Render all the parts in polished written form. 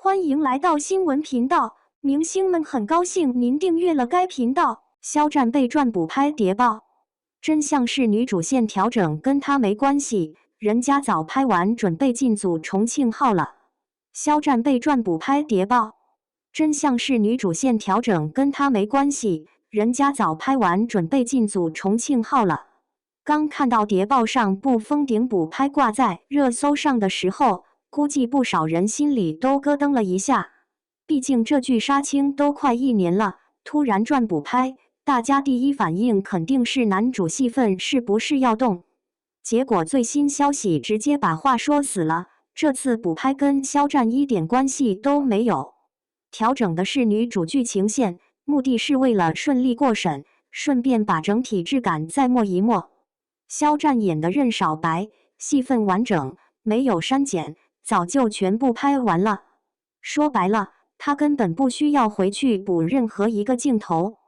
歡迎來到新聞頻道，明星們很高興您訂閱了該頻道。肖戰被賺補拍諜報，真相是女主線調整跟他沒關係，人家早拍完準備進組重慶號了。肖戰被賺補拍諜報，真相是女主線調整跟他沒關係，人家早拍完準備進組重慶號了。剛看到諜報上部封頂補拍掛在熱搜上的時候，估計不少人心裡都咯噔了一下，畢竟這劇殺青都快1年了，突然賺補拍，大家第一反應肯定是男主戲份是不是要動？結果最新消息直接把話說死了，這次補拍跟肖戰一點關係都沒有，調整的是女主劇情線，目的是為了順利過審，順便把整體質感再抹一抹。肖戰演的任小白，戲份完整，沒有刪減。早就全部拍完了，說白了，他根本不需要回去補任何一個鏡頭。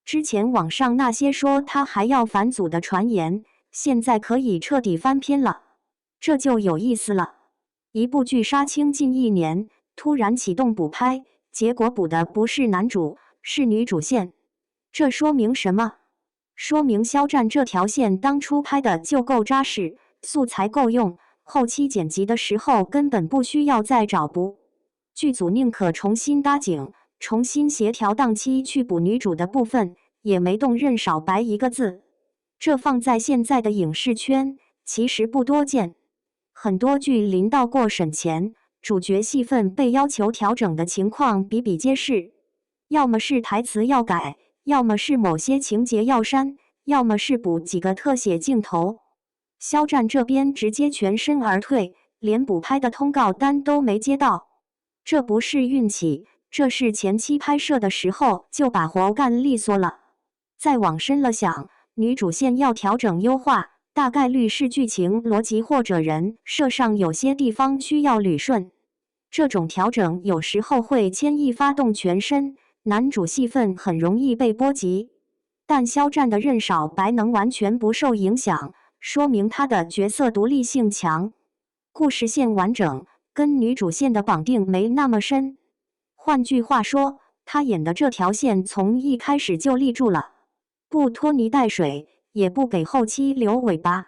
之前網上那些說他還要返組的傳言，現在可以徹底翻篇了，這就有意思了。一部劇殺青近1年，突然啟動補拍，結果補的不是男主，是女主線，這說明什麼？說明肖戰這條線當初拍的就夠扎實，素材夠用。後期剪輯的時候根本不需要再找補，劇組寧可重新搭景、重新協調檔期去補女主的部分，也沒動任小白一個字。這放在現在的影視圈，其實不多見。很多劇臨到過審前，主角戲份被要求調整的情況比比皆是，要麼是台詞要改，要麼是某些情節要刪，要麼是補幾個特寫鏡頭。肖戰這邊直接全身而退，連補拍的通告單都沒接到。這不是運氣，這是前期拍攝的時候就把活幹利索了。再往深了想，女主線要調整優化，大概率是劇情邏輯或者人設上有些地方需要捋順。這種調整有時候會牽一發動全身，男主戲份很容易被波及。但肖戰的任小白能完全不受影響，說明他的角色獨立性強，故事線完整，跟女主線的綁定沒那麼深。換句話說，他演的這條線從一開始就立住了，不拖泥帶水，也不給後期留尾巴。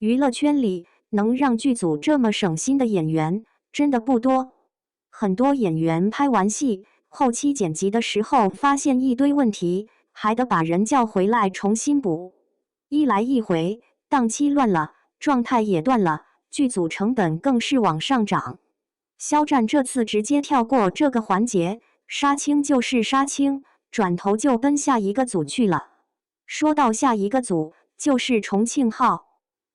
娛樂圈裡能讓劇組這麼省心的演員真的不多，很多演員拍完戲，後期剪輯的時候發現一堆問題，還得把人叫回來重新補，一來一回。檔期亂了，狀態也斷了，劇組成本更是往上漲。肖戰這次直接跳過這個環節，殺青就是殺青，轉頭就奔下一個組去了。說到下一個組，就是重慶號。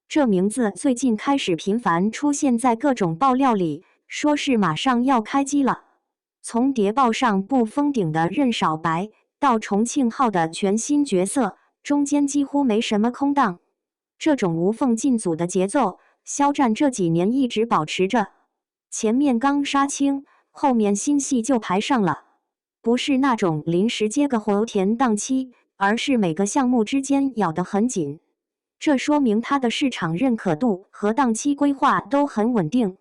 這名字最近開始頻繁出現在各種爆料裡，說是馬上要開機了。從諜報上部封頂的任小白，到重慶號的全新角色，中間幾乎沒什麼空檔。這種無縫進組的節奏，肖戰這幾年一直保持着。前面剛殺青，後面新戲就排上了，不是那種臨時接個活填檔期，而是每個項目之間咬得很緊。這說明他的市場認可度和檔期規劃都很穩定，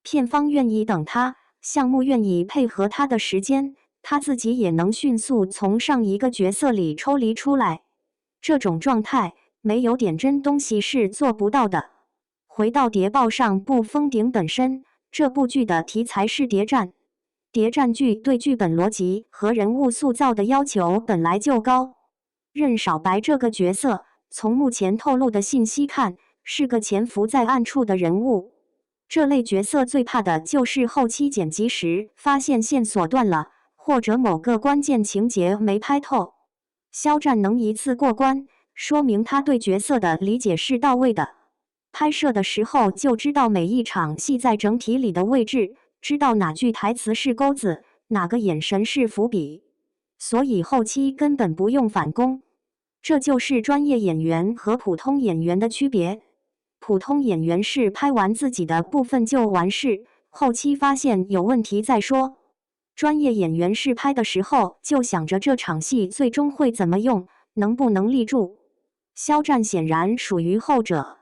片方願意等他，項目願意配合他的時間，他自己也能迅速從上一個角色裡抽離出來。這種狀態，沒有點真東西是做不到的。回到諜報上部封頂本身，這部劇的題材是諜戰。諜戰劇對劇本邏輯和人物塑造的要求本來就高。任小白這個角色，從目前透露的信息看，是個潛伏在暗處的人物。這類角色最怕的就是後期剪輯時發現線索斷了，或者某個關鍵情節沒拍透。肖戰能一次過關，說明他對角色的理解是到位的，拍攝的時候就知道每一場戲在整體裡的位置，知道哪句台詞是鈎子，哪個眼神是伏筆，所以後期根本不用返工。這就是專業演員和普通演員的區別。普通演員是拍完自己的部分就完事，後期發現有問題再說。專業演員是拍的時候就想着這場戲最終會怎麼用，能不能立住。肖戰顯然屬於後者。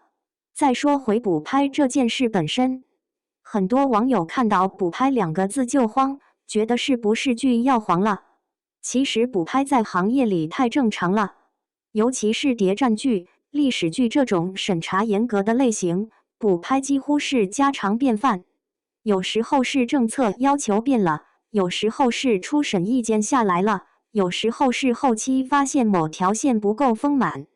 再說回補拍這件事本身，很多網友看到補拍2個字就慌，覺得是不是劇要黃了？其實補拍在行業裡太正常了，尤其是諜戰劇、歷史劇這種審查嚴格的類型，補拍幾乎是家常便飯。有時候是政策要求變了，有時候是初審意見下來了，有時候是後期發現某條線不夠豐滿。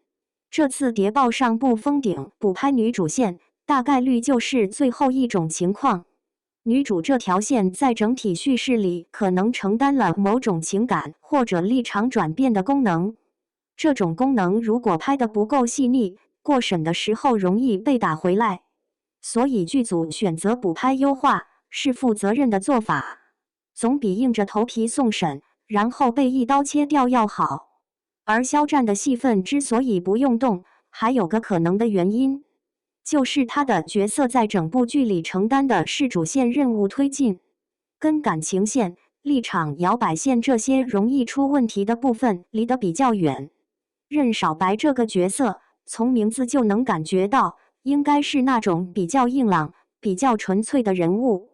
這次諜報上不封頂補拍女主線，大概率就是最後一種情況。女主這條線在整體敘事裡可能承擔了某種情感或者立場轉變的功能。這種功能如果拍得不夠細膩，過審的時候容易被打回來。所以劇組選擇補拍優化是負責任的做法，總比硬着頭皮送審，然後被一刀切掉要好。而肖戰的戲份之所以不用動，還有個可能的原因，就是他的角色在整部劇裡承擔的是主線任務推進，跟感情線、立場搖擺線這些容易出問題的部分離得比較遠。任小白這個角色，從名字就能感覺到，應該是那種比較硬朗、比較純粹的人物。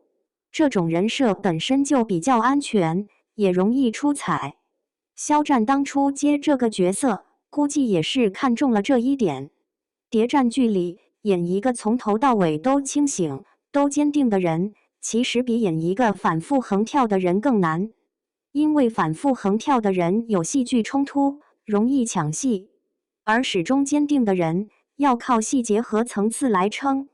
這種人設本身就比較安全，也容易出彩。肖戰當初接這個角色，估計也是看中了這一點。諜戰劇裡演一個從頭到尾都清醒、都堅定的人，其實比演一個反復橫跳的人更難。因為反復橫跳的人有戲劇衝突，容易搶戲，而始終堅定的人要靠細節和層次來撐。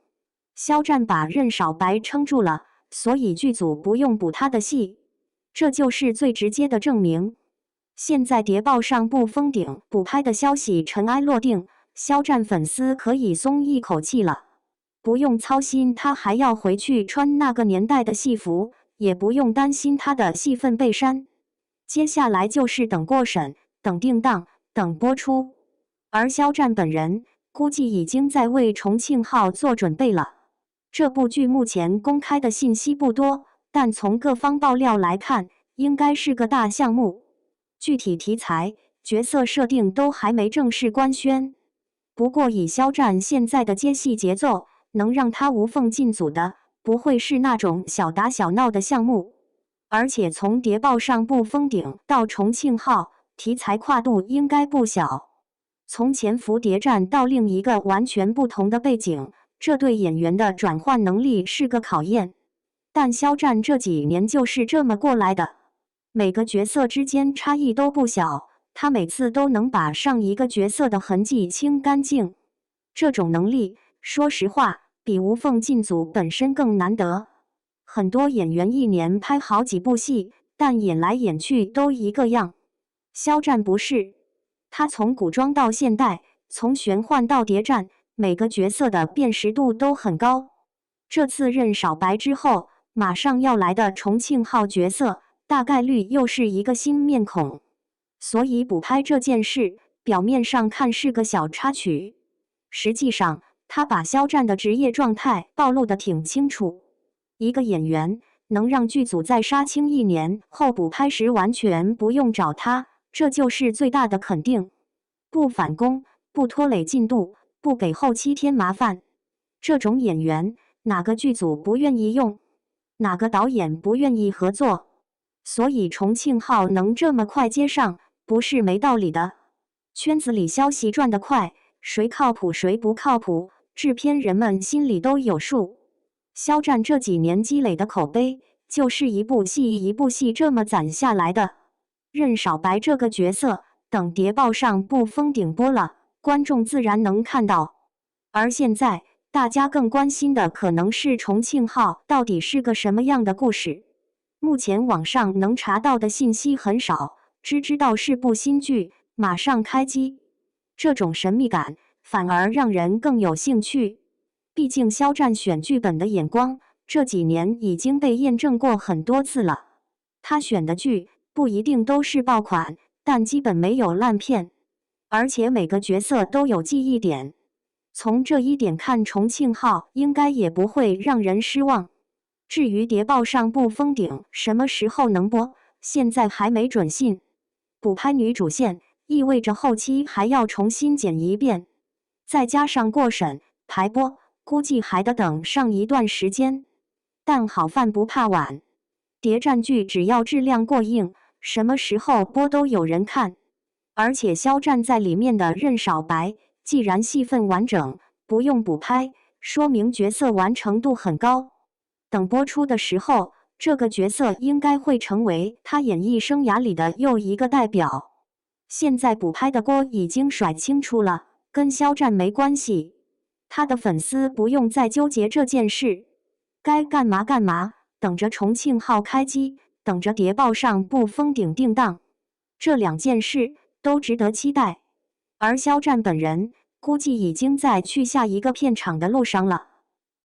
肖戰把任小白撐住了，所以劇組不用補他的戲，這就是最直接的證明。現在諜報上不封頂補拍的消息塵埃落定，肖戰粉絲可以鬆一口氣了，不用操心他還要回去穿那個年代的戲服，也不用擔心他的戲份被刪。接下來就是等過審、等定檔、等播出。而肖戰本人估計已經在為重慶號做準備了。這部劇目前公開的信息不多，但從各方爆料來看，應該是個大項目。具體題材、角色設定都還沒正式官宣。不過以肖戰現在的接戲節奏，能讓他無縫進組的，不會是那種小打小鬧的項目。而且從諜報上不封頂到重慶號，題材跨度應該不小。從潛伏諜戰到另一個完全不同的背景，這對演員的轉換能力是個考驗。但肖戰這幾年就是這麼過來的。每個角色之間差異都不小，他每次都能把上一個角色的痕跡清乾淨。這種能力，說實話，比無縫進組本身更難得。很多演員一年拍好幾部戲，但演來演去都一個樣。肖戰不是，他從古裝到現代，從玄幻到諜戰，每個角色的辨識度都很高。這次任小白之後，馬上要來的重慶號角色，大概率又是一個新面孔，所以補拍這件事，表面上看是個小插曲，實際上他把肖戰的職業狀態暴露得挺清楚。一個演員能讓劇組在殺青1年後補拍時完全不用找他，這就是最大的肯定。不返工，不拖累進度，不給後期添麻煩，這種演員哪個劇組不願意用？哪個導演不願意合作？所以重慶號能這麼快接上，不是沒道理的。圈子裡消息轉得快，誰靠譜誰不靠譜，制片人們心裡都有數。肖戰這幾年積累的口碑，就是一部戲一部戲這麼攢下來的。任小白這個角色，等諜報上不封頂播了，觀眾自然能看到。而現在，大家更關心的可能是重慶號到底是個什麼樣的故事。目前網上能查到的信息很少，只知道是部新劇，馬上開機。這種神秘感反而讓人更有興趣。畢竟肖戰選劇本的眼光，這幾年已經被驗證過很多次了。他選的劇不一定都是爆款，但基本沒有爛片，而且每個角色都有記憶點。從這一點看，重慶號應該也不會讓人失望。至於諜報上不封頂什麼時候能播，現在還沒準信。補拍女主線意味着後期還要重新剪一遍，再加上過審、排播，估計還得等上一段時間。但好飯不怕晚，諜戰劇只要質量過硬，什麼時候播都有人看。而且肖戰在裡面的任少白，既然戲份完整，不用補拍，說明角色完成度很高。等播出的時候，這個角色應該會成為他演藝生涯裡的又一個代表。現在補拍的鍋已經甩清楚了，跟肖戰沒關係，他的粉絲不用再糾結這件事，該幹嘛幹嘛，等着重慶號開機，等着諜報上部封頂定檔，這兩件事都值得期待。而肖戰本人估計已經在去下一個片場的路上了。